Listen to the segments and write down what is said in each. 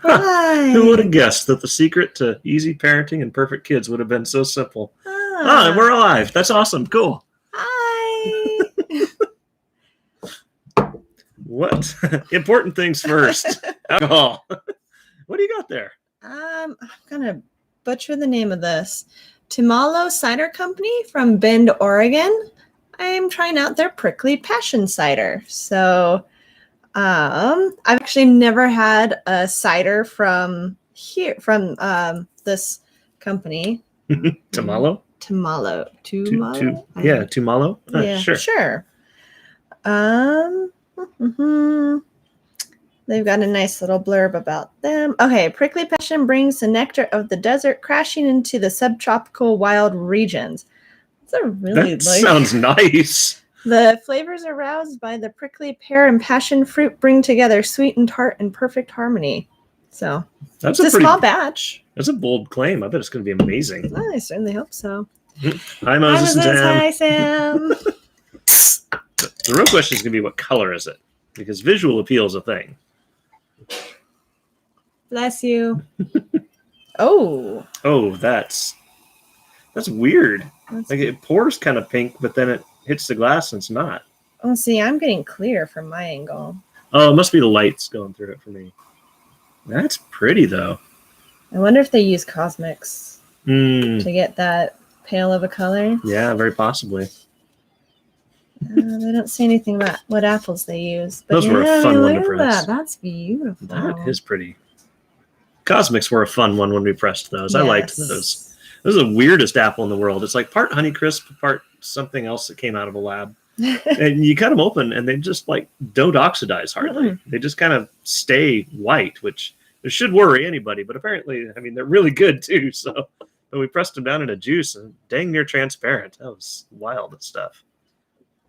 Hi. Who would have guessed that the secret to easy parenting and perfect kids would have been so simple? Ah. And we're alive. That's awesome. Cool. Hi. What? Important things first. Alcohol. What do you got there? I'm gonna butcher the name of this. Tumalo Cider Company from Bend, Oregon. I'm trying out their prickly passion cider. So I've actually never had a cider from here, from this company. Tumalo? Tumalo. Yeah, Tumalo? Yeah, sure. They've got a nice little blurb about them. Okay, prickly passion brings the nectar of the desert crashing into the subtropical wild regions. That sounds nice. The flavors aroused by the prickly pear and passion fruit bring together sweet and tart in perfect harmony. So that's a small batch. That's a bold claim. I bet it's going to be amazing. Well, I certainly hope so. Hi, Moses and Sam. Hi, Sam. The real question is going to be, what color is it? Because visual appeal is a thing. Bless you. Oh, that's weird. Like it pours kind of pink, but then it hits the glass and it's not. Oh, see, I'm getting clear from my angle. Oh, it must be the lights going through it for me. That's pretty, though. I wonder if they use cosmics to get that pale of a color. Yeah, very possibly. They don't say anything about what apples they use. But those were a fun one to press. That's beautiful. That is pretty. Cosmics were a fun one when we pressed those. Yes. I liked those. Those are the weirdest apple in the world. It's like part Honeycrisp, part something else that came out of a lab. And you cut them open and they just like don't oxidize hardly. They just kind of stay white, which should worry anybody. But apparently, I mean, they're really good too. So but we pressed them down in a juice and dang near transparent. That was wild stuff.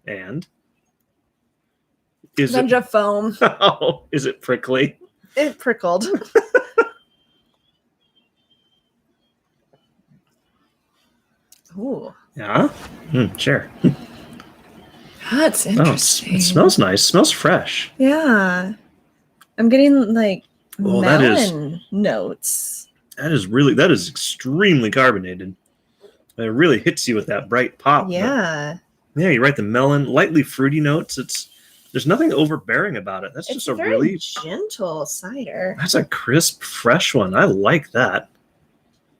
And is it of foam? Oh, is it prickly? It prickled. Ooh. Yeah. Sure. That's interesting. It smells nice. It smells fresh. Yeah. I'm getting like melon notes. That is extremely carbonated. It really hits you with that bright pop. Yeah. Yeah, you're right. The melon, lightly fruity notes. There's nothing overbearing about it. That's just a really gentle cider. That's a crisp, fresh one. I like that.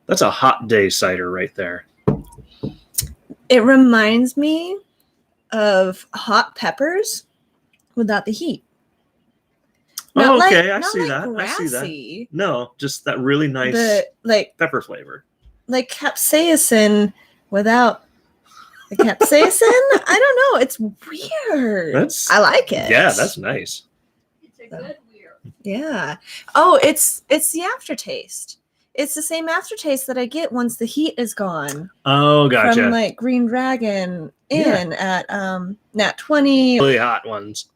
That's a hot day cider right there. It reminds me of hot peppers without the heat. I see that. I see that. No, just that really nice pepper flavor. Like capsaicin without the capsaicin? I don't know. It's weird. I like it. Yeah, that's nice. It's a good weird. Yeah. Oh, it's the aftertaste. It's the same aftertaste that I get once the heat is gone. Oh, gotcha. From like Green Dragon at Nat 20. Really hot ones.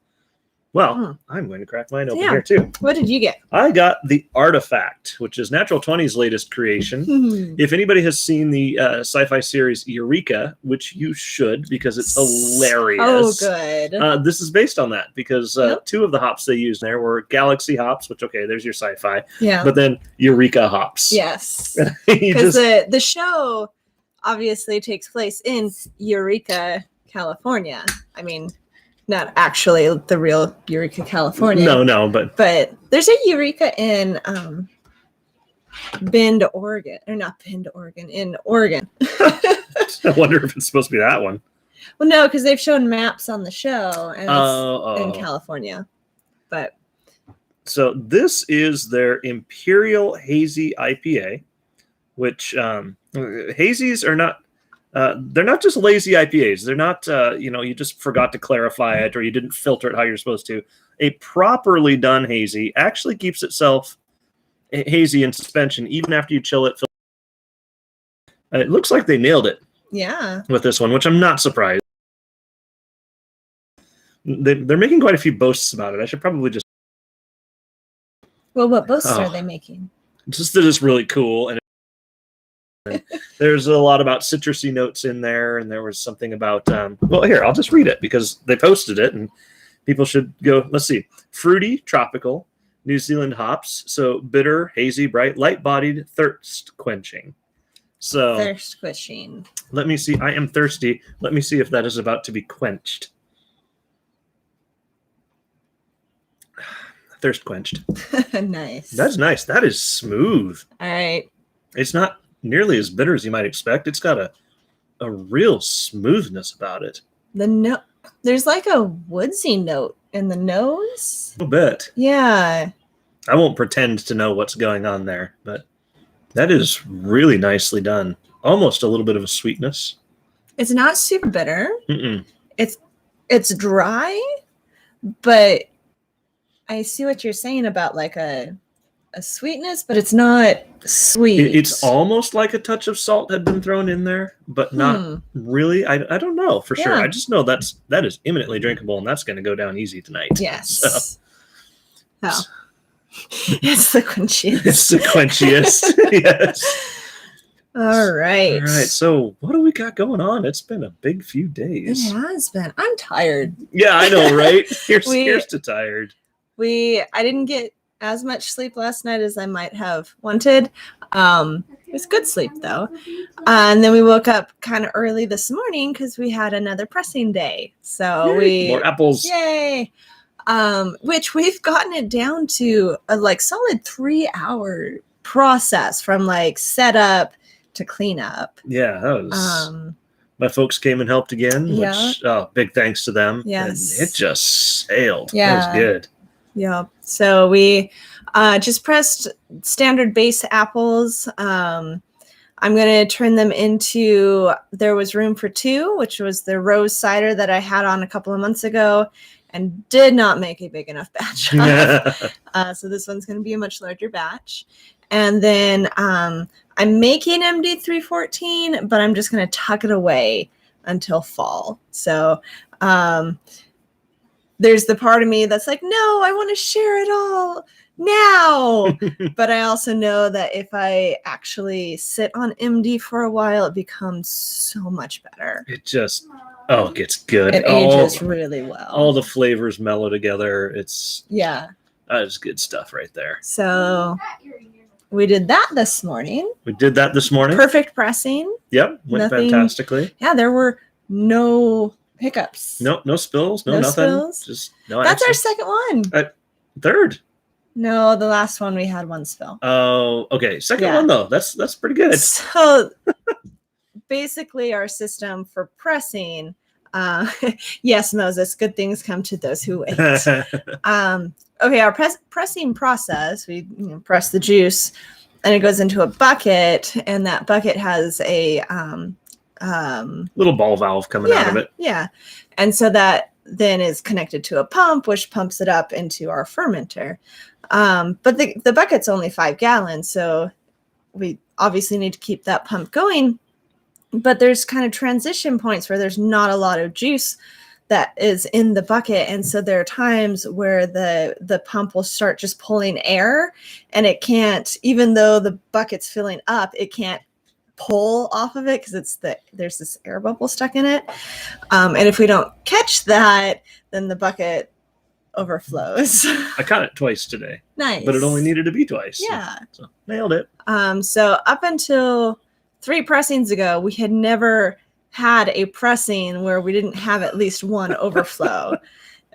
Well, I'm going to crack mine open here too. What did you get? I got the Artifact, which is Natural 20's latest creation. If anybody has seen the sci-fi series Eureka, which you should because it's hilarious. Oh, good. This is based on that because two of the hops they used there were Galaxy hops, which, okay, there's your sci-fi. Yeah. But then Eureka hops. Yes. Because the show obviously takes place in Eureka, California. I mean, not actually the real Eureka, California. No, but there's a Eureka in Bend, Oregon, or not Bend, Oregon, in Oregon. I wonder if it's supposed to be that one. Well, no, because they've shown maps on the show, and it's in California. But so this is their Imperial Hazy IPA, which hazies are not. They're not just lazy IPAs. They're not, you just forgot to clarify it or you didn't filter it how you're supposed to. A properly done hazy actually keeps itself hazy in suspension even after you chill it. It looks like they nailed it. Yeah. With this one, which I'm not surprised. They're making quite a few boasts about it. I should probably just. Well, what boasts are they making? Just that it's really cool and there's a lot about citrusy notes in there, and there was something about well, here, I'll just read it because they posted it and people should go. Let's see. Fruity, tropical, New Zealand hops. So bitter, hazy, bright, light-bodied, thirst quenching. So Thirst quenching. let me see. I am thirsty. Let me see if that is about to be quenched. Thirst quenched. Nice. That's nice. That is smooth. All right. It's not nearly as bitter as you might expect. It's got a real smoothness about it. There's like a woodsy note in the nose. A little bit. Yeah. I won't pretend to know what's going on there, but that is really nicely done. Almost a little bit of a sweetness. It's not super bitter. Mm-mm. It's dry, but I see what you're saying about like a sweetness, but it's not sweet. It's almost like a touch of salt had been thrown in there, but not really. I don't know for sure. Yeah. I just know that is imminently drinkable, and that's going to go down easy tonight. Yes. So. Oh. It's the quenchiest. It's the quenchiest. Yes. All right. All right. So what do we got going on? It's been a big few days. It has been. I'm tired. Yeah, I know, right? Here's to tired. I didn't get as much sleep last night as I might have wanted. It was good sleep though. And then we woke up kind of early this morning because we had another pressing day. So More apples. Yay. Which we've gotten it down to a like solid 3-hour process from like setup to cleanup. Yeah, that was my folks came and helped again, which big thanks to them. Yes. And it just sailed. Yeah. That was good. Yeah. So we just pressed standard base apples. I'm going to turn them into, there was room for 2, which was the rose cider that I had on a couple of months ago and did not make a big enough batch of. So this one's going to be a much larger batch. And then I'm making MD314, but I'm just going to tuck it away until fall. So there's the part of me that's like, no, I want to share it all now. But I also know that if I actually sit on MD for a while, it becomes so much better. It just, it gets good. It ages really well. All the flavors mellow together. It's good stuff right there. So we did that this morning. Perfect pressing. Yep, went fantastically. Yeah, there were no hiccups. No spills, no nothing. Spills. Just no. That's our second one. Third. No, the last one we had one spill. Oh, okay. Second one though. That's pretty good. So basically our system for pressing, yes, Moses, good things come to those who wait. Okay, our pressing process, we press the juice and it goes into a bucket, and that bucket has a little ball valve coming out of it. Yeah. And so that then is connected to a pump, which pumps it up into our fermenter. But the bucket's only 5 gallons, so we obviously need to keep that pump going. But there's kind of transition points where there's not a lot of juice that is in the bucket. And so there are times where the pump will start just pulling air, and it can't, even though the bucket's filling up, it can't pull off of it because there's this air bubble stuck in it. And if we don't catch that, then the bucket overflows. I caught it twice today. Nice. But it only needed to be twice. Yeah. So nailed it. So up until 3 pressings ago, we had never had a pressing where we didn't have at least one overflow.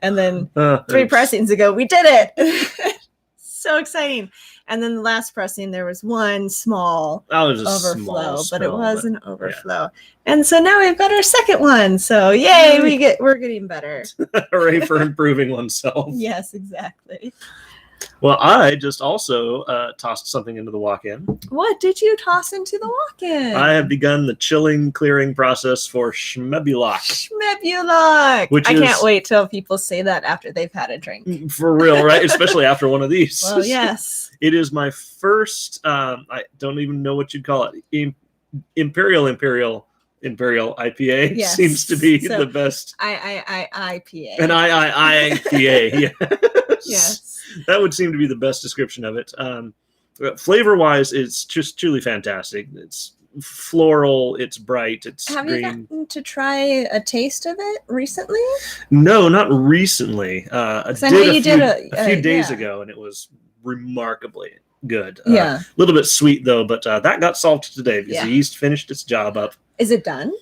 And then 3 pressings ago, we did it. So exciting. And then the last pressing, there was one small overflow, but it was an overflow. Yeah. And so now we've got our second one. So yay, we're getting better. Hooray for improving oneself. Yes, exactly. Well, I just also tossed something into the walk-in. What did you toss into the walk-in? I have begun the chilling clearing process for Schmebulok. I can't wait till people say that after they've had a drink. For real, right? Especially after one of these. Well, yes. It is my first, I don't even know what you'd call it, Imperial IPA. Yes. Seems to be the best. IPA. An IPA, yeah. Yes. That would seem to be the best description of it. Flavor-wise, it's just truly fantastic. It's floral. It's bright. It's Have green. you gotten to try a taste of it recently? No, not recently. I I know you did did a few days yeah. ago, and it was remarkably good. Yeah. A little bit sweet though, but that got solved today because Yeah. the yeast finished its job up. Is it done?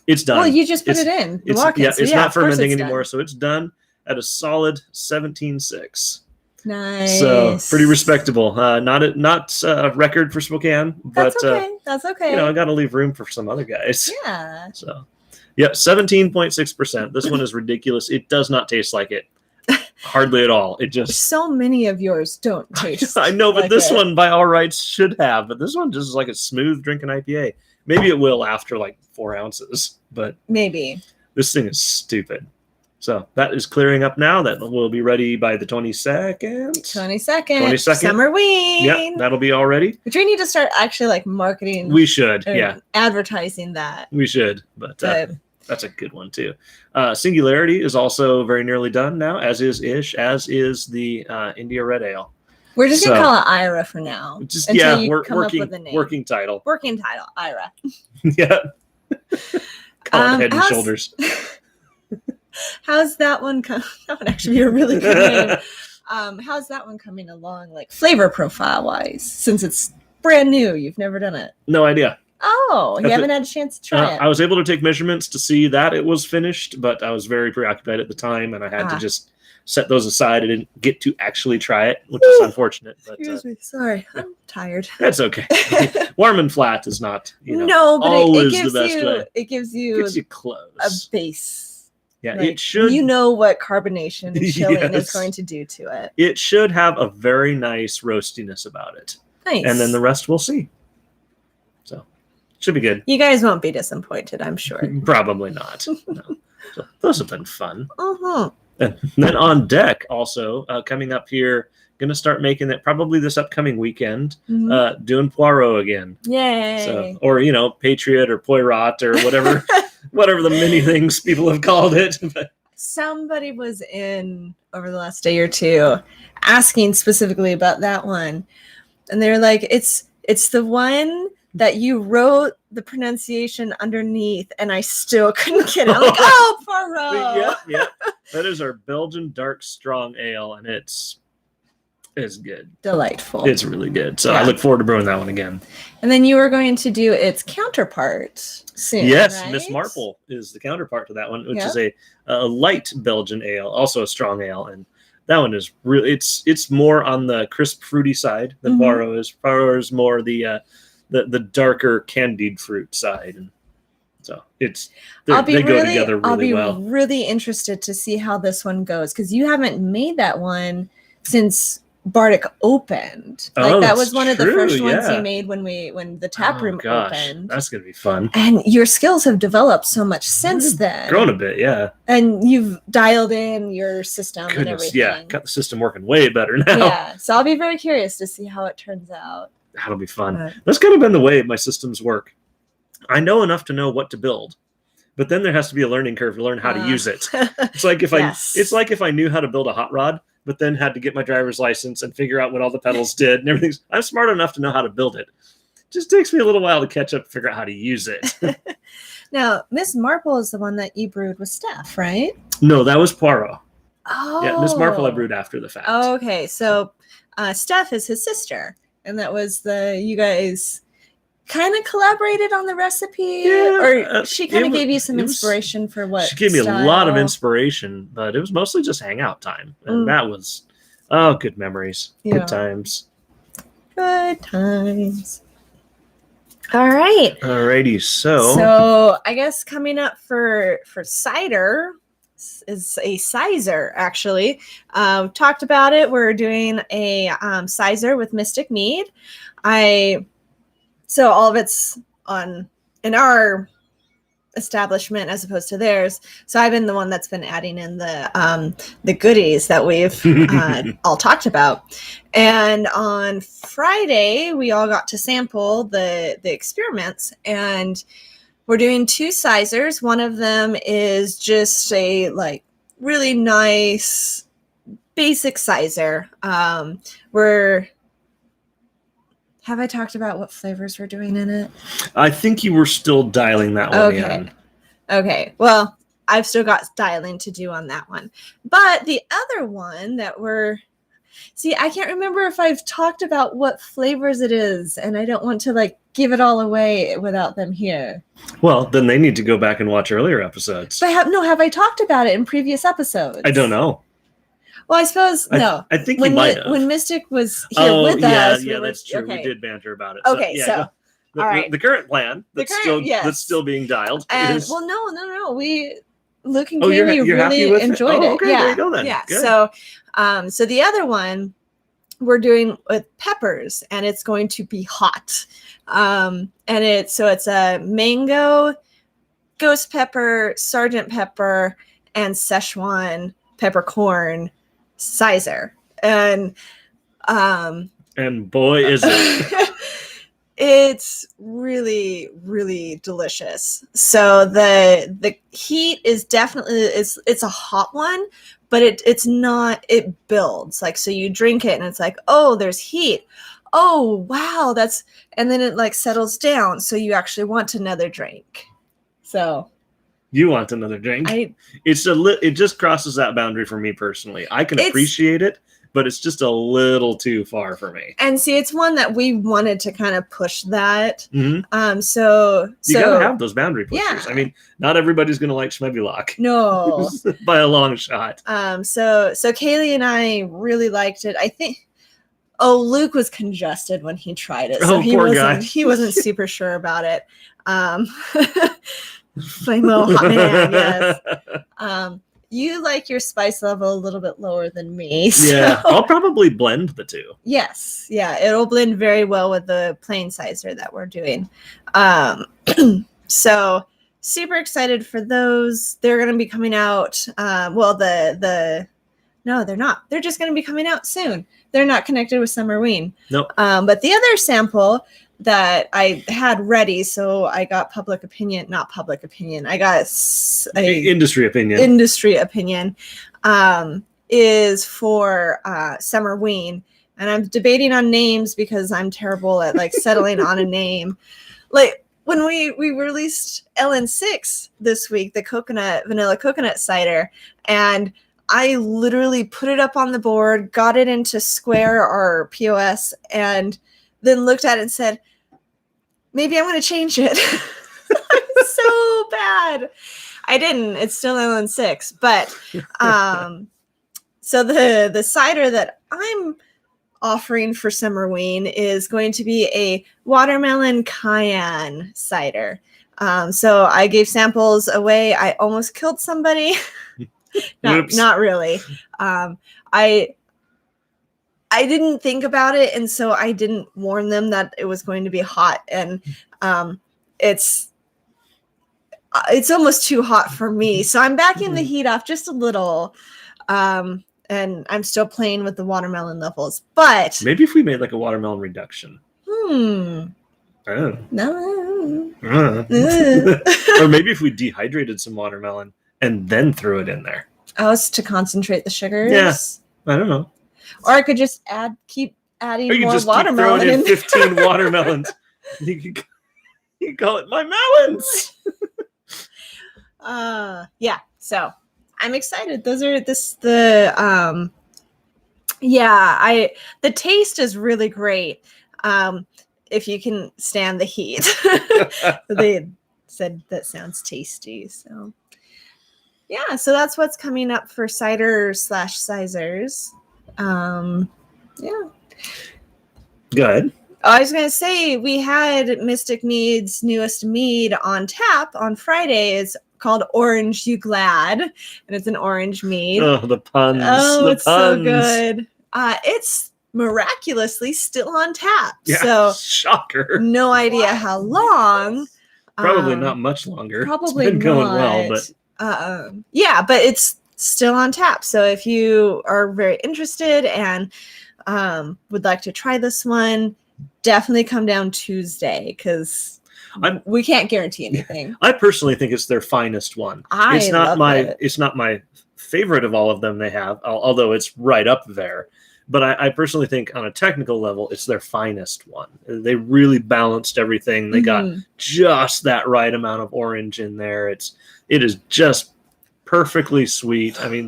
It's done. Well, you just put it in the walk-in. Yeah, so it's yeah, not fermenting it's anymore, done. so it's done at a solid 17.6. Nice. So pretty respectable. Not a record for Spokane, but That's okay. That's okay. you know, I got to leave room for some other guys. Yeah. So, yep, 17.6%. This one is ridiculous. It does not taste like it. Hardly at all. It just so many of yours don't taste. I know, but like this it. one by all rights should have. But this one just is like a smooth drinking IPA. Maybe it will after like 4 ounces, but maybe this thing is stupid. So that is clearing up now. That will be ready by the 22nd. 22nd. Summer week. Yep, that'll be all ready. Which we need to start actually like marketing. We should, yeah. Advertising that. We should, but that's a good one too. Singularity is also very nearly done now, as is the India Red Ale. We're just gonna call it Ira for now. Just working title. Working title, Ira. Yeah. Call it Head and Shoulders. How's that one coming? That would actually be a really good name. How's that one coming along, like flavor profile wise? Since it's brand new, you've never done it. No idea. Oh, you haven't had a chance to try it. I was able to take measurements to see that it was finished, but I was very preoccupied at the time, and I had to just set those aside. I didn't get to actually try it, which is unfortunate. But, excuse me, sorry, I'm tired. That's okay. Warm and flat is not, no, but always it gives the best way. It gives you close. a base. Yeah, like, it should. You know what carbonation and chilling Yes. is going to do to it. It should have a very nice roastiness about it. Nice. And then the rest we'll see. So, should be good. You guys won't be disappointed, I'm sure. Probably not. No. So, those have been fun. Uh-huh. And then on deck, also coming up here, going to start making that probably this upcoming weekend, doing Poirot again. Yay. So, or, Patriot or Poirot or whatever. Whatever the many things people have called it. Somebody was in over the last day or two asking specifically about that one. And they're like, it's the one that you wrote the pronunciation underneath and I still couldn't get it. I'm like, oh, Poirot. Yeah. That is our Belgian dark strong ale, and it's good. Delightful. It's really good. So I look forward to brewing that one again. And then you were going to do its counterpart soon. Yes, right? Miss Marple is the counterpart to that one, which is a light Belgian ale, also a strong ale, and that one is really it's more on the crisp fruity side than Poirot is. Poirot is more the darker candied fruit side, and so they go together really well. I'll be really interested to see how this one goes because you haven't made that one since Bardic opened. Like that was one of the first ones you made when the tap room opened. That's gonna be fun. And your skills have developed so much since then. Grown a bit, yeah. And you've dialed in your system and everything. Yeah, got the system working way better now. Yeah. So I'll be very curious to see how it turns out. That'll be fun. That's kind of been the way my systems work. I know enough to know what to build, but then there has to be a learning curve to learn how to use it. It's like if I knew how to build a hot rod, but then had to get my driver's license and figure out what all the pedals did and everything. I'm smart enough to know how to build it. Just takes me a little while to catch up, figure out how to use it. Now, Miss Marple is the one that you brewed with Steph, right? No, that was Poirot. Oh. Yeah, Miss Marple I brewed after the fact. Oh, okay. So Steph is his sister. And that was you guys kind of collaborated on the recipe? Yeah, or she kind of gave you some inspiration for what she gave me a lot of inspiration, but it was mostly just hangout time. And that was, good memories. Yeah. Good times. Good times. All right. Alrighty. So I guess coming up for cider is a sizer, actually. Talked about it. We're doing a sizer with Mystic Mead. So all of it's in our establishment as opposed to theirs. So I've been the one that's been adding in the goodies that we've all talked about. And on Friday, we all got to sample the experiments, and we're doing 2 sizers. One of them is just a really nice basic sizer. We're Have I talked about what flavors we're doing in it? I think you were still dialing that one in. Okay. Well, I've still got styling to do on that one. But the other one that I can't remember if I've talked about what flavors it is, and I don't want to like give it all away without them here. Well, then they need to go back and watch earlier episodes. But have I talked about it in previous episodes? I don't know. Well, I suppose no. I think you might have. When Mystic was here with us. Yeah, that's true. Okay. We did banter about it. Okay, so all right. The current plan that's still being dialed. And no. Luke and Kaylee really enjoyed it. Okay, there you go then. Yeah. Good. So the other one we're doing with peppers, and it's going to be hot. And it's a mango, ghost pepper, sergeant pepper, and Szechuan peppercorn sizer. And boy is it. It's really, really delicious. So the heat is definitely it's a hot one, but it's not, it builds. Like, so you drink it and it's like, oh, there's heat. Oh, wow, and then it like settles down. So you actually want another drink. So you want another drink? It just crosses that boundary for me personally. I can appreciate it, but it's just a little too far for me. And see, it's one that we wanted to kind of push that. Mm-hmm. So you gotta have those boundary pushers. Yeah. I mean, not everybody's gonna like Schmebulok. No. By a long shot. So Kaylee and I really liked it. I think Luke was congested when he tried it. So poor guy. He wasn't super sure about it. Flame-o hot man, yes. You like your spice level a little bit lower than me. So. Yeah, I'll probably blend the two. Yes, yeah, it'll blend very well with the plain sizer that we're doing. So super excited for those. They're going to be coming out. No, they're not. They're just going to be coming out soon. They're not connected with Summerween. Nope. But the other sample that I had ready, so I got I got industry opinion. Industry opinion is for Summerween, and I'm debating on names because I'm terrible at like settling on a name. Like when we released LN6 this week, the vanilla coconut cider, and I literally put it up on the board, got it into Square or POS, and then looked at it and said, maybe I'm going to change it. So bad. I didn't. It's still LN6. But so the cider that I'm offering for Summerween is going to be a watermelon cayenne cider. So I gave samples away. I almost killed somebody. Not really. I didn't think about it, and so I didn't warn them that it was going to be hot, and it's almost too hot for me. So I'm backing the heat off just a little, and I'm still playing with the watermelon levels. But maybe if we made like a watermelon reduction. No. Or maybe if we dehydrated some watermelon and then threw it in there. Oh, it's to concentrate the sugars? Yeah. I don't know. Or I could just keep adding more just watermelon. Keep throwing in 15 watermelons. You call it my melons. Yeah. So I'm excited. The taste is really great. If you can stand the heat. They said that sounds tasty. So yeah, so that's what's coming up for cider/sizers. Yeah. Good. I was going to say, we had Mystic Mead's newest mead on tap on Friday. It's called Orange You Glad, and it's an orange mead. Oh, the puns. It's so good. It's miraculously still on tap. Yeah, so shocker. No idea how long. Probably not much longer. Probably it's been going not. well, but but it's still on tap. So if you are very interested and would like to try this one, definitely come down Tuesday, because we can't guarantee anything. I personally think it's their finest one. It's not my favorite of all of them they have, although it's right up there. But I personally think on a technical level, it's their finest one. They really balanced everything. They got just that right amount of orange in there. It is just perfectly sweet. I mean,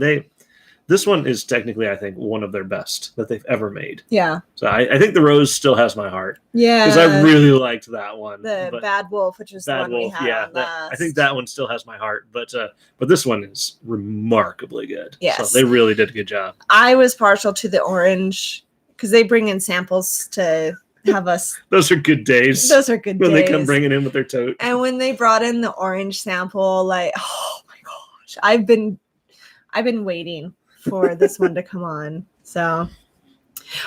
this one is technically, I think, one of their best that they've ever made. Yeah. So I think the rose still has my heart. Yeah. Because I really liked that one. The Bad Wolf, which is Bad the one Wolf, we had I think that one still has my heart. But this one is remarkably good. Yes. So they really did a good job. I was partial to the orange because they bring in samples to have us. Those are good days. Those are good when days. They come bringing in with their tote. And when they brought in the orange sample, like, oh my gosh, I've been waiting for this one to come on. So,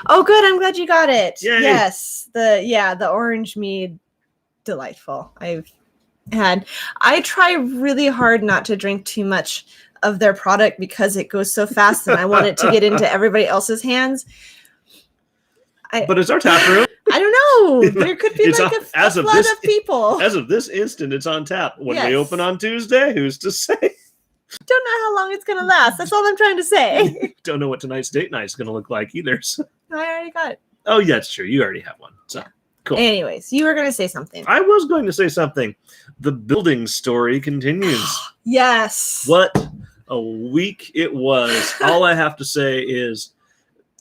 oh, good. I'm glad you got it. Yay. Yes. The orange mead, delightful. I try really hard not to drink too much of their product because it goes so fast and I want it to get into everybody else's hands. But it's our tap room. I don't know. There could be like a flood of people. As of this instant, it's on tap. When we open on Tuesday, who's to say? Don't know how long it's going to last. That's all I'm trying to say. Don't know what tonight's date night is going to look like either. So. I already got it. Oh, yeah, it's true. You already have one. So, yeah. Cool. Anyways, you were going to say something. I was going to say something. The building story continues. Yes. What a week it was. All I have to say is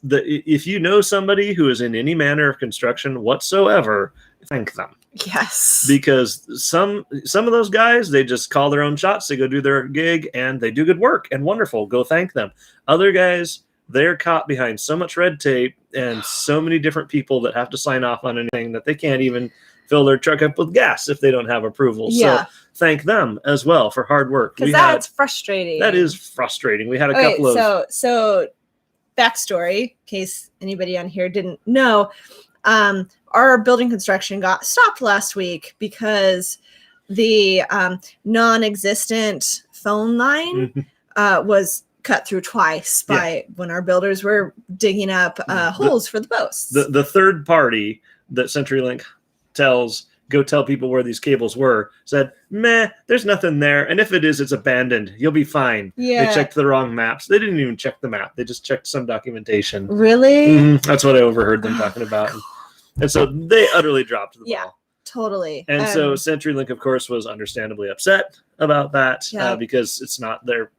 that if you know somebody who is in any manner of construction whatsoever, thank them. Yes. Because some of those guys, they just call their own shots. They go do their gig and they do good work and wonderful. Go thank them. Other guys, they're caught behind so much red tape and so many different people that have to sign off on anything that they can't even fill their truck up with gas if they don't have approval. Yeah. So thank them as well for hard work. Because that's frustrating. That is frustrating. We had a couple of... So backstory, in case anybody on here didn't know, our building construction got stopped last week because the non-existent phone line was cut through twice by when our builders were digging up holes for the posts. The third party that CenturyLink tells, go tell people where these cables were, said, meh, there's nothing there. And if it is, it's abandoned. You'll be fine. Yeah. They checked the wrong maps. They didn't even check the map. They just checked some documentation. Really? That's what I overheard them talking about. And so they utterly dropped the ball. Yeah, totally. And so CenturyLink, of course, was understandably upset about that because it's not their...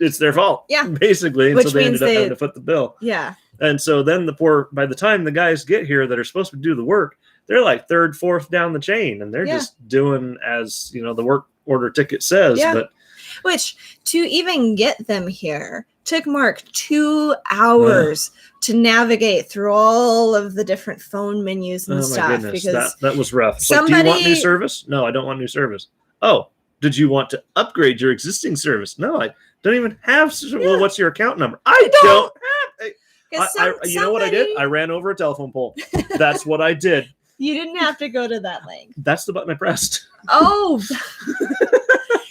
It's their fault, basically. And which so they means ended up having to foot the bill. Yeah. And so then by the time the guys get here that are supposed to do the work, they're like third, fourth down the chain, and they're just doing as the work order ticket says. Yeah. But which to even get them here took Mark 2 hours to navigate through all of the different phone menus and stuff. Goodness, because that was rough. Do you want new service? No, I don't want new service. Oh, did you want to upgrade your existing service? No, I don't even have. Well, what's your account number? I don't have. You know what I did? I ran over a telephone pole. That's what I did. You didn't have to go to that length. That's the button I pressed. Oh.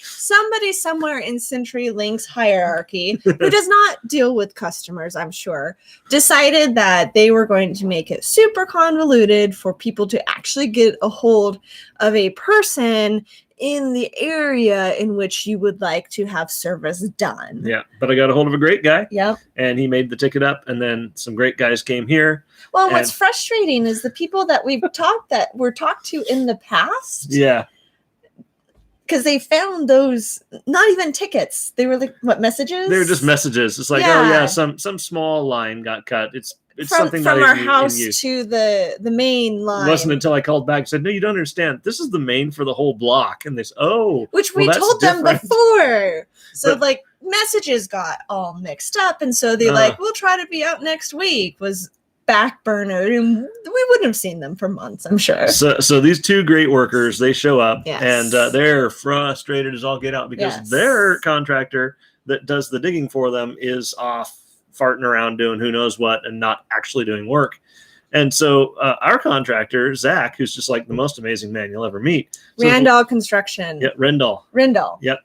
Somebody somewhere in CenturyLink's hierarchy, who does not deal with customers, I'm sure, decided that they were going to make it super convoluted for people to actually get a hold of a person in the area in which you would like to have service done. Yeah, but I got a hold of a great guy. Yep. And he made the ticket up, and then some great guys came here. Well, what's frustrating is the people that were talked to in the past. Yeah. Because they found those, not even tickets. They were like, what, messages? They were just messages. It's like, oh yeah, some small line got cut. It's something from our house to the main line. It wasn't until I called back and said, no, you don't understand. This is the main for the whole block. And they said, which we told them before. So messages got all mixed up. And so they we'll try to be out next week was backburnered, and we wouldn't have seen them for months, I'm sure. So these two great workers, they show up and they're frustrated as all get out because their contractor that does the digging for them is off farting around doing who knows what and not actually doing work. And so our contractor, Zach, who's just like the most amazing man you'll ever meet. Randall Construction. Yeah, Rendell. Rendell. Yep.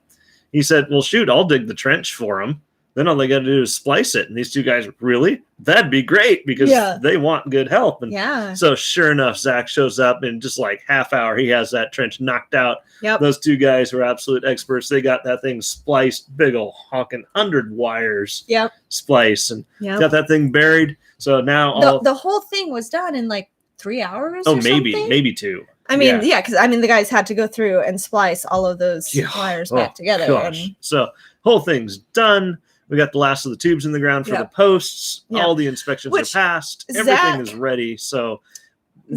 He said, well, shoot, I'll dig the trench for him. Then all they got to do is splice it. And these two guys, really? That'd be great because they want good help. And so sure enough, Zach shows up in just like half hour. He has that trench knocked out. Yep. Those two guys were absolute experts. They got that thing spliced, big ol' honking 100 wires spliced and got that thing buried. So now the whole thing was done in like 3 hours. Oh, maybe 2. I mean, because the guys had to go through and splice all of those wires back together. And so whole thing's done. We got the last of the tubes in the ground for the posts. All the inspections are passed. Everything is ready. So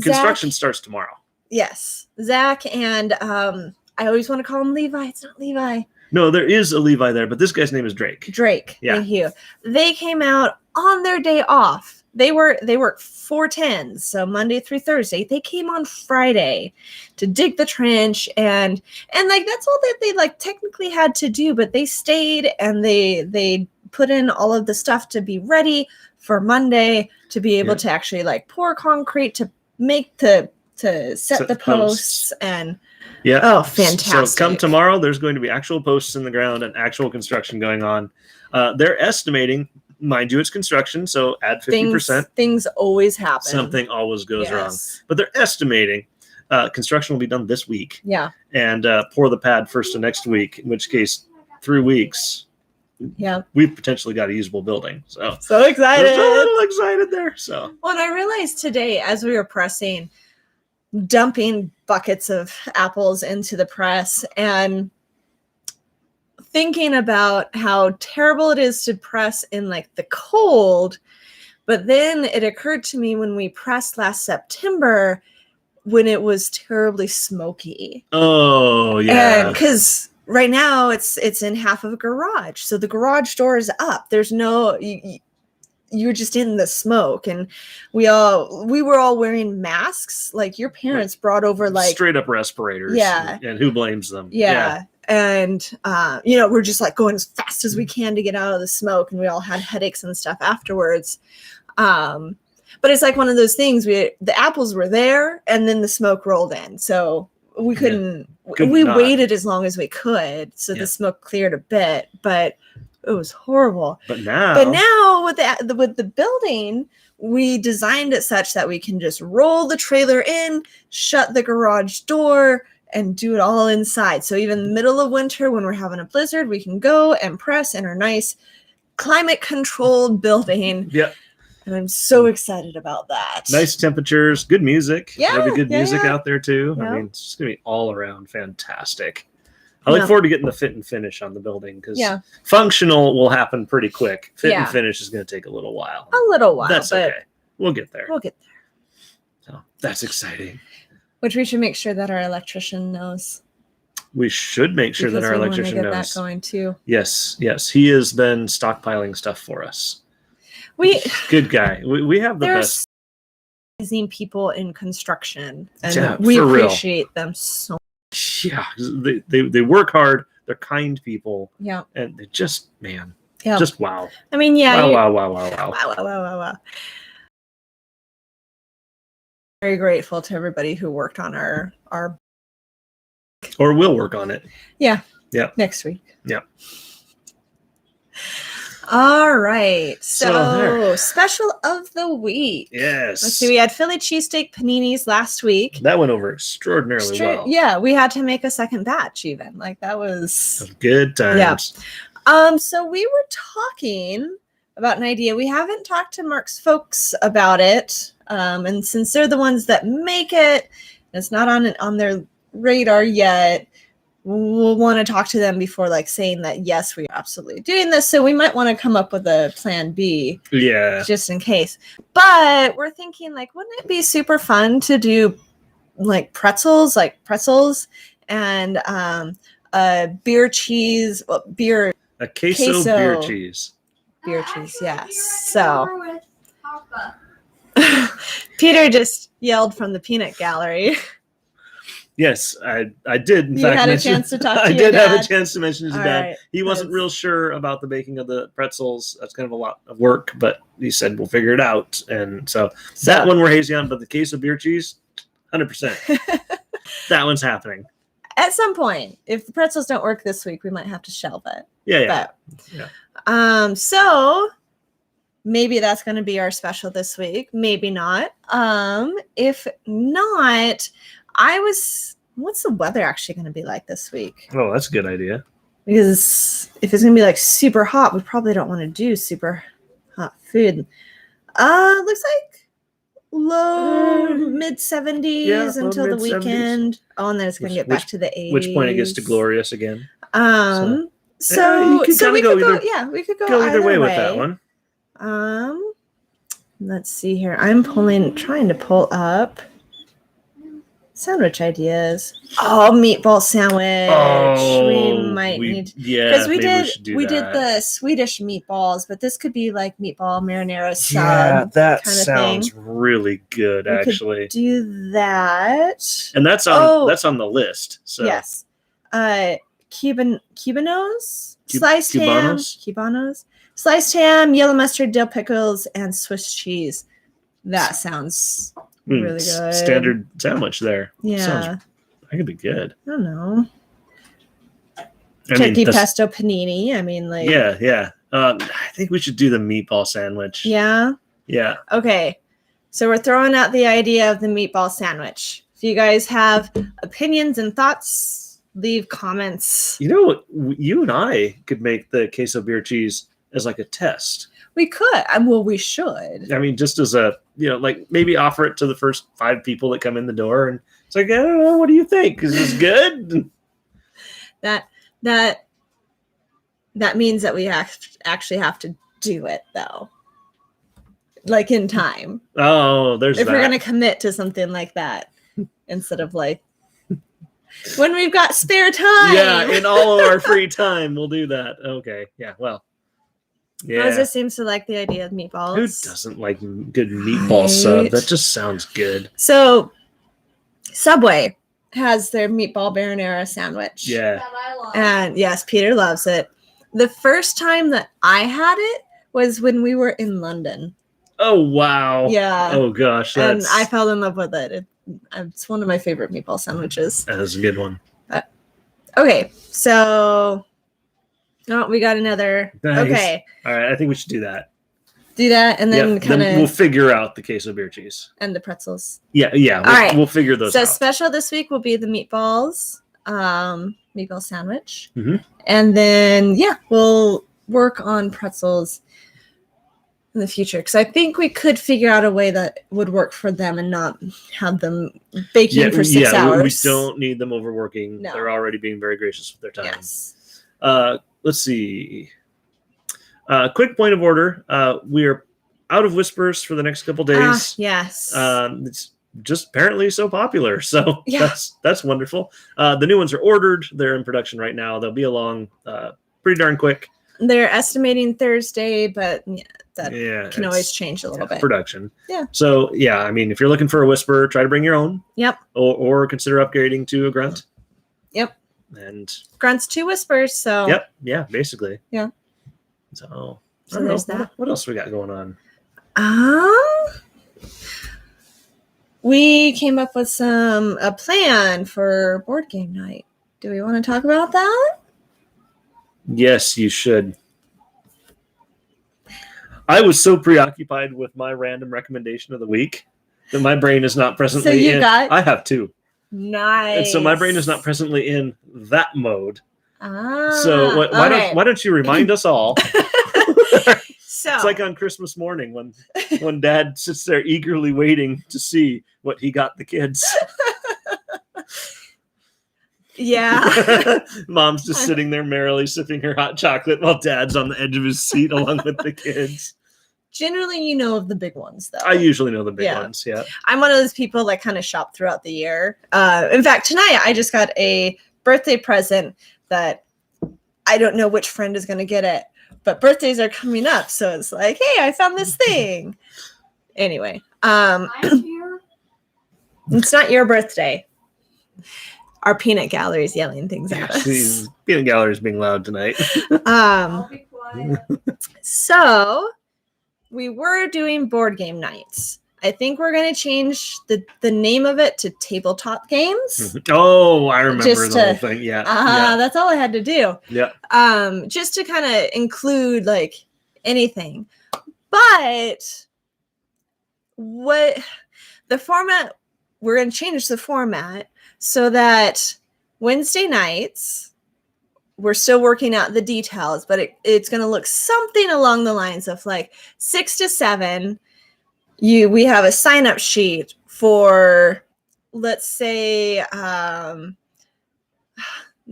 construction starts tomorrow. Yes. Zach and I always want to call him Levi. It's not Levi. No, there is a Levi there, but this guy's name is Drake. Drake. Yeah. Thank you. They came out on their day off. They work 4/10s, so Monday through Thursday. They came on Friday to dig the trench and like that's all that they like technically had to do, but they stayed and they put in all of the stuff to be ready for Monday to be able to actually like pour concrete to make to set the posts and oh, fantastic. So come tomorrow, there's going to be actual posts in the ground and actual construction going on. They're estimating, mind you, it's construction, so add 50%. Things always happen. Something always goes wrong. But they're estimating construction will be done this week. Yeah. And pour the pad first of next week, in which case 3 weeks. Yeah. We've potentially got a usable building. So excited. We're a little excited there. So and I realized today as we were pressing, dumping buckets of apples into the press and thinking about how terrible it is to press in like the cold. But then it occurred to me when we pressed last September when it was terribly smoky. Oh, yeah. And because right now it's in half of a garage. So the garage door is up. There's no, you're just in the smoke. And we were all wearing masks. Like your parents brought over like straight up respirators. Yeah. And who blames them? Yeah. And, we're just like going as fast as we can to get out of the smoke. And we all had headaches and stuff afterwards. But it's like one of those things the apples were there and then the smoke rolled in. So we couldn't, we waited as long as we could. So the smoke cleared a bit, but it was horrible. But now with the building, we designed it such that we can just roll the trailer in, shut the garage door, and do it all inside. So even in the middle of winter when we're having a blizzard, we can go and press in our nice climate controlled building. Yeah. And I'm so excited about that. Nice temperatures, good music. Yeah. There'll be good music out there too. Yeah. I mean, it's just going to be all around fantastic. I look forward to getting the fit and finish on the building because functional will happen pretty quick. Fit and finish is going to take a little while. That's okay. We'll get there. So that's exciting. Which we should make sure that our electrician knows. We should make sure that our electrician knows. That going too. Yes. He has been stockpiling stuff for us. Good guy. We have the best. Amazing people in construction, and we appreciate them so much. Yeah, they work hard. They're kind people. Yeah, and they just just wow. I mean, wow. Very grateful to everybody who worked on our or will work on it. Yeah. Next week. Yeah. All right. So special of the week. Yes. Let's see. We had Philly cheesesteak paninis last week. That went over extraordinarily well. Yeah. We had to make a second batch even. Like that was good times. Yeah. So we were talking about an idea. We haven't talked to Mark's folks about it. And since they're the ones that make it, it's not on their radar yet. We'll want to talk to them before like saying that, yes, we're absolutely doing this. So we might want to come up with a plan B. Yeah. Just in case. But we're thinking like, wouldn't it be super fun to do like pretzels and a beer cheese, beer. A queso beer cheese. Beer cheese, yes. So Peter just yelled from the peanut gallery. Yes, I did. In you fact, had a chance to talk to I your did dad. have a chance to mention his dad. Right. He wasn't real sure about the baking of the pretzels. That's kind of a lot of work, but he said we'll figure it out. And so that one we're hazy on, but the queso beer cheese, 100%. That one's happening. At some point, if the pretzels don't work this week, we might have to shelve it. Yeah. So maybe that's going to be our special this week. Maybe not. If not, what's the weather actually going to be like this week? Oh, that's a good idea. Because if it's going to be like super hot, we probably don't want to do super hot food. Looks like low mid 70s until the weekend. Oh, and then it's going to get back to the 80s. Which point it gets to glorious again. So we could go either way with that one. Let's see here. I'm trying to pull up sandwich ideas. Oh, meatball sandwich. We might need because we did the Swedish meatballs, but this could be like meatball marinara sub. Yeah, that kind of sounds thing. Really good, actually. Could do that, and that's on the list. So yes, Cubanos, sliced ham, sliced ham, yellow mustard, dill pickles, and Swiss cheese. That sounds really good. Standard sandwich there. Yeah. That could be good. I don't know. Turkey pesto panini. I mean, like. Yeah. I think we should do the meatball sandwich. Yeah? Yeah. Okay. So we're throwing out the idea of the meatball sandwich. If you guys have opinions and thoughts, leave comments. You know, you and I could make the queso beer cheese as like a test. We could. Well, we should. I mean, just as a, like maybe offer it to the first 5 people that come in the door. And it's like, I don't know, what do you think? Is this good? That means that we actually have to do it, though. Like in time. Oh, there's if we're going to commit to something like that instead of like when we've got spare time. Yeah, in all of our free time, we'll do that. Okay. Yeah, well. Yeah. Rosa seems to like the idea of meatballs. Who doesn't like good meatball sub? That just sounds good. So, Subway has their meatball marinara sandwich. Yeah. And yes, Peter loves it. The first time that I had it was when we were in London. Oh, wow. Yeah. Oh, gosh. And I fell in love with it. It's one of my favorite meatball sandwiches. That is a good one. Okay, so... Oh, we got another. Nice. Okay. All right. I think we should do that. Do that, and then kind of. We'll figure out the queso beer cheese and the pretzels. Yeah. All right. We'll figure those out. So special this week will be the meatballs, meatball sandwich, mm-hmm. and then we'll work on pretzels in the future because I think we could figure out a way that would work for them and not have them baking for 6 hours. We don't need them overworking. No. They're already being very gracious with their time. Yes. Let's see. Quick point of order. We are out of whispers for the next couple days. Yes. It's just apparently so popular. So that's wonderful. The new ones are ordered. They're in production right now. They'll be along pretty darn quick. They're estimating Thursday, but that can always change a little bit. Production. Yeah. So, I mean, if you're looking for a whisper, try to bring your own. Yep. Or consider upgrading to a grunt. Yep. And grunts 2 whispers, so yep, yeah, basically. Yeah. So there's that. What else we got going on? We came up with a plan for board game night. Do we want to talk about that? Yes, you should. I was so preoccupied with my random recommendation of the week that my brain is not presently I have 2. Nice. And so my brain is not presently in that mode. Ah. So why don't you remind us all? So it's like on Christmas morning when Dad sits there eagerly waiting to see what he got the kids. Yeah. Mom's just sitting there merrily sipping her hot chocolate while Dad's on the edge of his seat along with the kids. Generally, you know of the big ones, though. I usually know the big ones, yeah. I'm one of those people that kind of shop throughout the year. In fact, tonight I just got a birthday present that I don't know which friend is going to get it, but birthdays are coming up, so it's like, hey, I found this thing. Anyway, I'm here. It's not your birthday. Our peanut gallery is yelling things at us. Peanut gallery is being loud tonight. I'll be quiet. So we were doing board game nights. I think we're going to change the name of it to Tabletop Games. Oh, I remember Just the whole to- thing. Yeah. That's all I had to do. Yeah. Just to kind of include like anything. But what the format, we're going to change the format so that Wednesday nights, we're still working out the details, but it's going to look something along the lines of like 6 to 7. We have a sign-up sheet for, let's say, now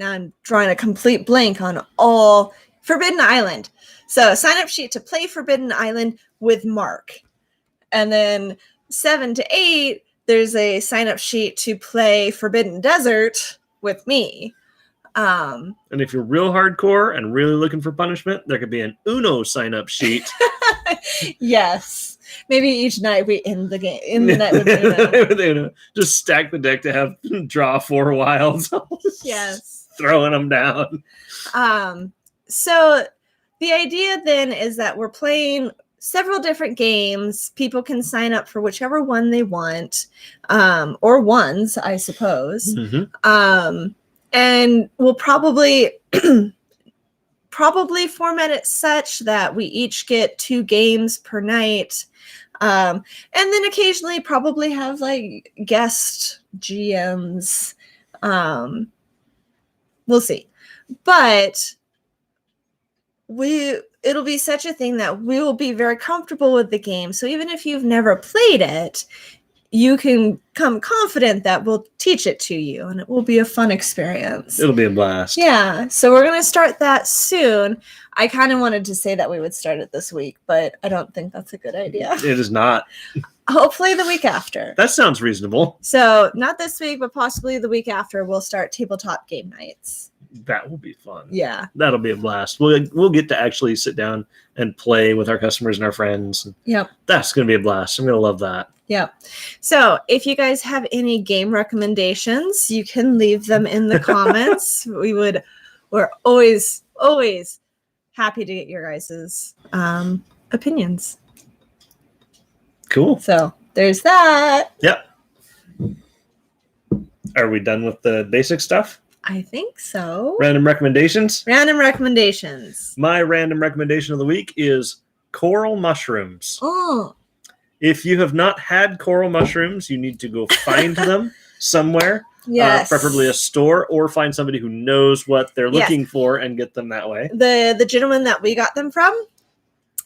I'm drawing a complete blank on all Forbidden Island. So a sign-up sheet to play Forbidden Island with Mark. And then 7 to 8, there's a sign-up sheet to play Forbidden Desert with me. And if you're real hardcore and really looking for punishment, there could be an Uno sign-up sheet. Yes. Maybe each night we end the game in the night with Uno. With Uno. Just stack the deck to have draw 4 wilds. Yes. Throwing them down. So the idea then is that we're playing several different games. People can sign up for whichever one they want, or ones, I suppose. Mm-hmm. And we'll probably format it such that we each get 2 games per night. And then occasionally probably have like guest GMs. We'll see. But it'll be such a thing that we will be very comfortable with the game. So even if you've never played it, you can come confident that we'll teach it to you, and it will be a fun experience. It'll be a blast. Yeah, so we're going to start that soon. I kind of wanted to say that we would start it this week, but I don't think that's a good idea. It is not. Hopefully the week after. That sounds reasonable. So not this week, but possibly the week after, we'll start tabletop game nights. That will be fun. Yeah. That'll be a blast. We'll get to actually sit down and play with our customers and our friends. Yep. That's going to be a blast. I'm going to love that. Yep. So if you guys have any game recommendations, you can leave them in the comments. We're always happy to get your guys' opinions. Cool. So there's that. Yep. Are we done with the basic stuff? I think so. Random recommendations? Random recommendations. My random recommendation of the week is coral mushrooms. Oh. If you have not had coral mushrooms, you need to go find them somewhere. Yes. Preferably a store, or find somebody who knows what they're looking for and get them that way. The gentleman that we got them from,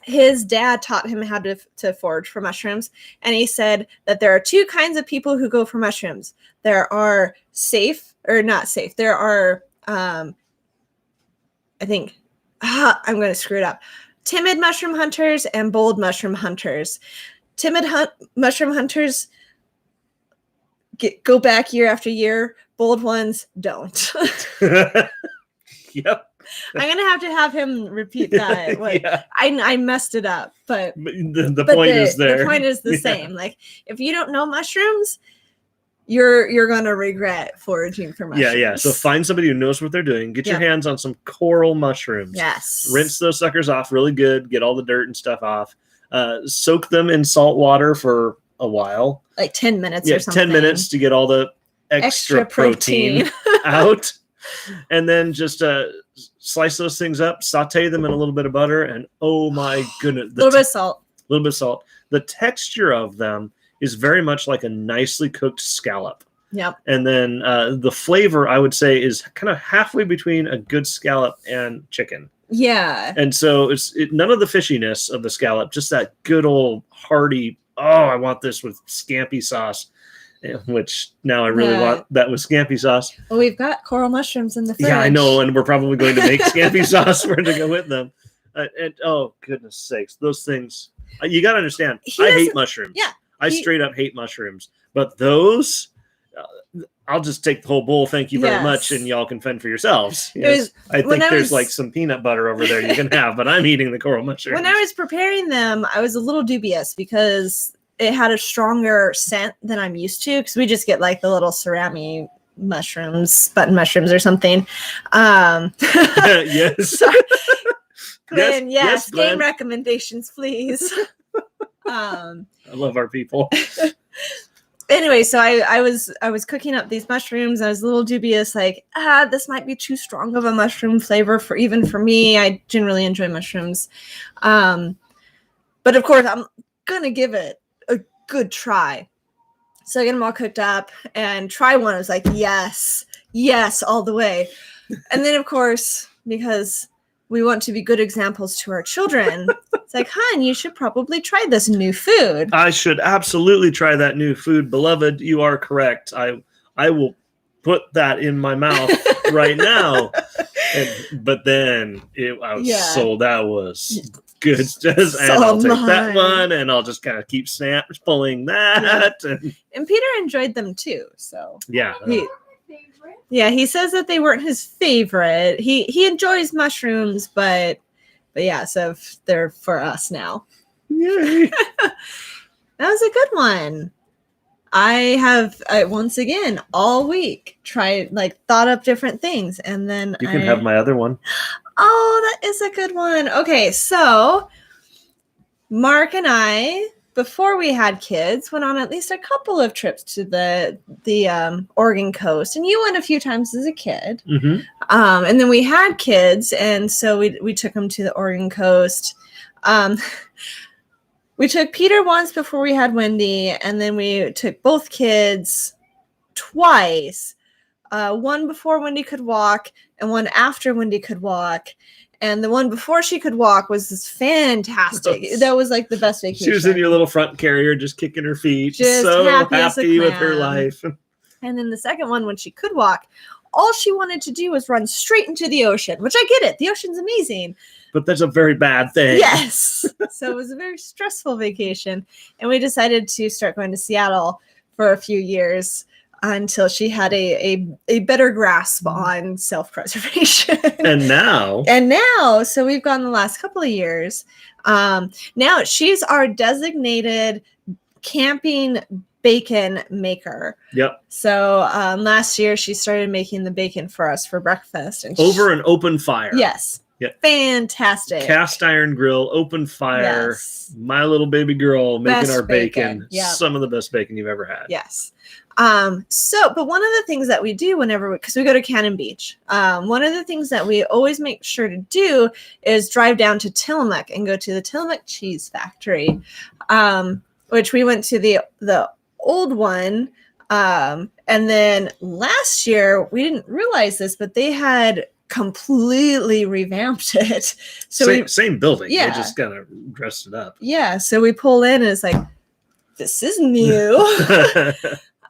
his dad taught him how to forage for mushrooms. And he said that there are 2 kinds of people who go for mushrooms. There are safe or not safe. There are, I think, I'm going to screw it up. Timid mushroom hunters and bold mushroom hunters. Timid mushroom hunters go back year after year. Bold ones don't. Yep. I'm gonna have him repeat that. Yeah. I messed it up, but the point is there. The point is the same. Like if you don't know mushrooms, you're gonna regret foraging for mushrooms. Yeah. So find somebody who knows what they're doing. Get your hands on some coral mushrooms. Yes. Rinse those suckers off really good. Get all the dirt and stuff off. Soak them in salt water for a while. Like 10 minutes or something. 10 minutes to get all the extra protein out. And then just slice those things up, saute them in a little bit of butter, and oh my goodness. A little bit of salt. A little bit of salt. The texture of them is very much like a nicely cooked scallop. Yep. And then the flavor, I would say, is kind of halfway between a good scallop and chicken. Yeah. And so it's none of the fishiness of the scallop, just that good old hearty, I want this with scampi sauce, which now I really want that with scampi sauce. Well, we've got coral mushrooms in the fridge. Yeah, I know, and we're probably going to make scampi sauce for it to go with them. And oh, goodness sakes, those things. You got to understand, I hate mushrooms. Yeah. I straight up hate mushrooms. But those, I'll just take the whole bowl. Thank you very much. And y'all can fend for yourselves. Yes. I think there's like some peanut butter over there you can have, but I'm eating the coral mushrooms. When I was preparing them, I was a little dubious because it had a stronger scent than I'm used to. Because we just get like the little cerami mushrooms, button mushrooms or something. Yes. Glenn, yes, Glenn. game recommendations, please. Um, I love our people. anyway, so I was cooking up these mushrooms. I was a little dubious, like, this might be too strong of a mushroom flavor for me. I generally enjoy mushrooms. But of course, I'm gonna give it a good try. So I get them all cooked up and try one. I was like, yes, all the way. And then, of course, because we want to be good examples to our children, it's like, hon, you should probably try this new food. I should absolutely try that new food. Beloved, you are correct. I will put that in my mouth right now. But then that was good. And I'll take that one and I'll just kind of keep pulling that. Yeah. And Peter enjoyed them too. So yeah. He says that they weren't his favorite. He enjoys mushrooms, but yeah, so they're for us now. Yay. That was a good one. I have once again all week thought up different things, and then you can have my other one. Oh, that is a good one. Okay, so Mark and I, before we had kids, went on at least a couple of trips to the Oregon coast, and you went a few times as a kid. Mm-hmm. And then we had kids, and so we took them to the Oregon coast. We took Peter once before we had Wendy, and then we took both kids twice. One before Wendy could walk, and one after Wendy could walk. And the one before she could walk was fantastic. That was like the best vacation. She was in your little front carrier, just kicking her feet, just so happy with her life. And then the second one, when she could walk, all she wanted to do was run straight into the ocean, which I get it. The ocean's amazing. But that's a very bad thing. Yes. So it was a very stressful vacation. And we decided to start going to Seattle for a few years until she had a better grasp on self-preservation. And now, so we've gone the last couple of years. Now she's our designated camping bacon maker. Yep. So last year she started making the bacon for us for breakfast. And over an open fire. Yes. Yep. Fantastic. Cast iron grill, open fire. Yes. My little baby girl making best our bacon. Yep. Some of the best bacon you've ever had. Yes. But one of the things that we do because we go to Cannon Beach, one of the things that we always make sure to do is drive down to Tillamook and go to the Tillamook Cheese Factory, which we went to the old one. And then last year, we didn't realize this, but they had completely revamped it. So same building. Yeah. They just kind of dressed it up. Yeah. So we pull in and it's like, this is new.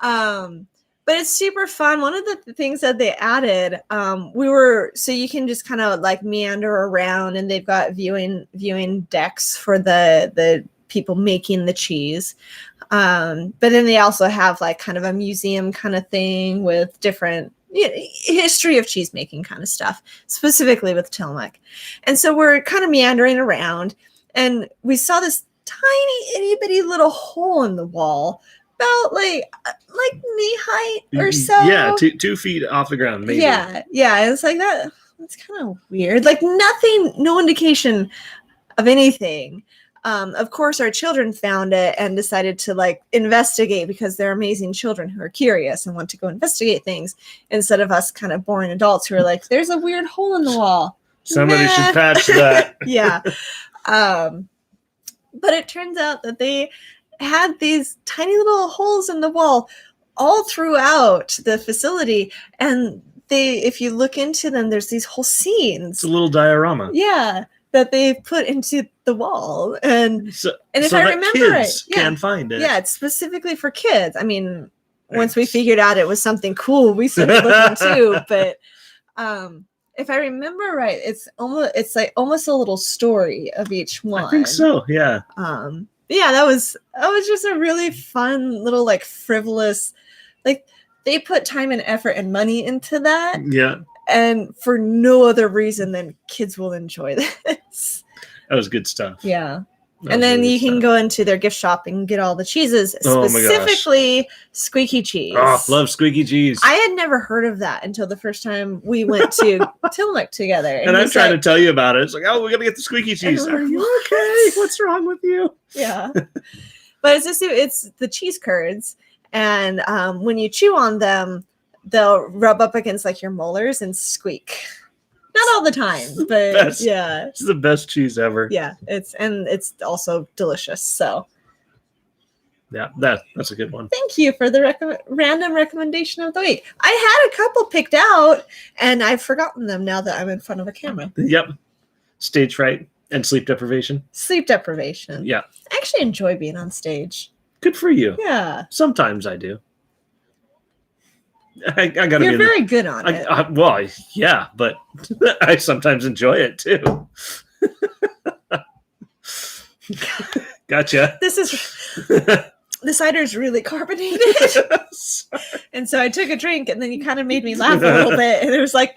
But it's super fun. One of the things that they added, so you can just kind of like meander around, and they've got viewing decks for the people making the cheese. But then they also have like kind of a museum kind of thing with different history of cheese making kind of stuff, specifically with Tillamook. And so we're kind of meandering around, and we saw this tiny itty bitty little hole in the wall, about like knee height or so. Yeah, 2 feet off the ground, maybe. Yeah. It's like that. That's kind of weird. Like nothing, no indication of anything. Of course, our children found it and decided to like investigate, because they're amazing children who are curious and want to go investigate things, instead of us kind of boring adults who are like, "There's a weird hole in the wall. Somebody should patch that." Yeah. But it turns out that they had these tiny little holes in the wall all throughout the facility, and if you look into them, there's these whole scenes. It's a little diorama. Yeah. That they put into the wall, and if I remember kids right, can find it. Yeah, it's specifically for kids. I mean, once we figured out it was something cool, we started looking too. But if I remember right, it's like almost a little story of each one. I think so. Yeah. Yeah, that was just a really fun little like frivolous, like they put time and effort and money into that. Yeah. And for no other reason than kids will enjoy this. That was good stuff. Yeah. And then you can go into their gift shop and get all the cheeses, Oh my gosh. specifically squeaky cheese. Oh, love squeaky cheese. I had never heard of that until the first time we went to Tillamook together. And I'm trying to tell you about it. It's like, oh, we got to get the squeaky cheese. Are you okay? What's wrong with you? Yeah. But it's the cheese curds. And when you chew on them, they'll rub up against like your molars and squeak. Not all the time, but yeah. It's the best cheese ever. Yeah, it's also delicious. So yeah, that's a good one. Thank you for the random recommendation of the week. I had a couple picked out, and I've forgotten them now that I'm in front of a camera. Yep. Stage fright and sleep deprivation. Sleep deprivation. Yeah. I actually enjoy being on stage. Good for you. Yeah. Sometimes I do. I gotta You're very good on it. Well, yeah, but I sometimes enjoy it too. Gotcha. The cider is really carbonated. And so I took a drink, and then you kind of made me laugh a little bit. And it was like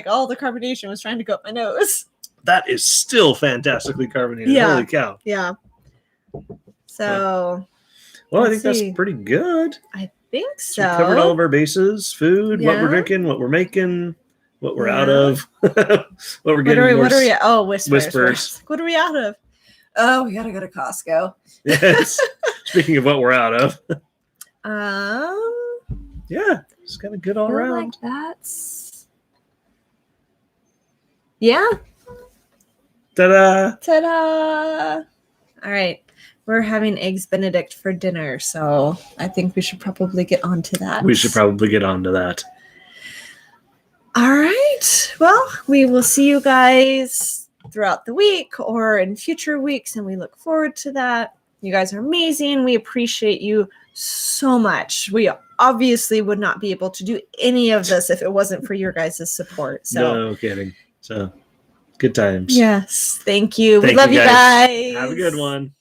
all the carbonation was trying to go up my nose. That is still fantastically carbonated. Yeah. Holy cow. Yeah. So. Well, I think that's pretty good. I think so. We covered all of our bases: food, what we're drinking, what we're making, what we're out of, what we're getting. What are we? Oh, whispers. What are we out of? Oh, we gotta go to Costco. Yes. Speaking of what we're out of. Yeah, it's kind of good all around. Like that's. Yeah. Ta-da! Ta-da! All right. We're having eggs Benedict for dinner, so I think we should probably get on to that. All right. Well, we will see you guys throughout the week or in future weeks, and we look forward to that. You guys are amazing. We appreciate you so much. We obviously would not be able to do any of this if it wasn't for your guys' support. So no kidding. So good times. Yes. Thank you. We love you guys. Have a good one.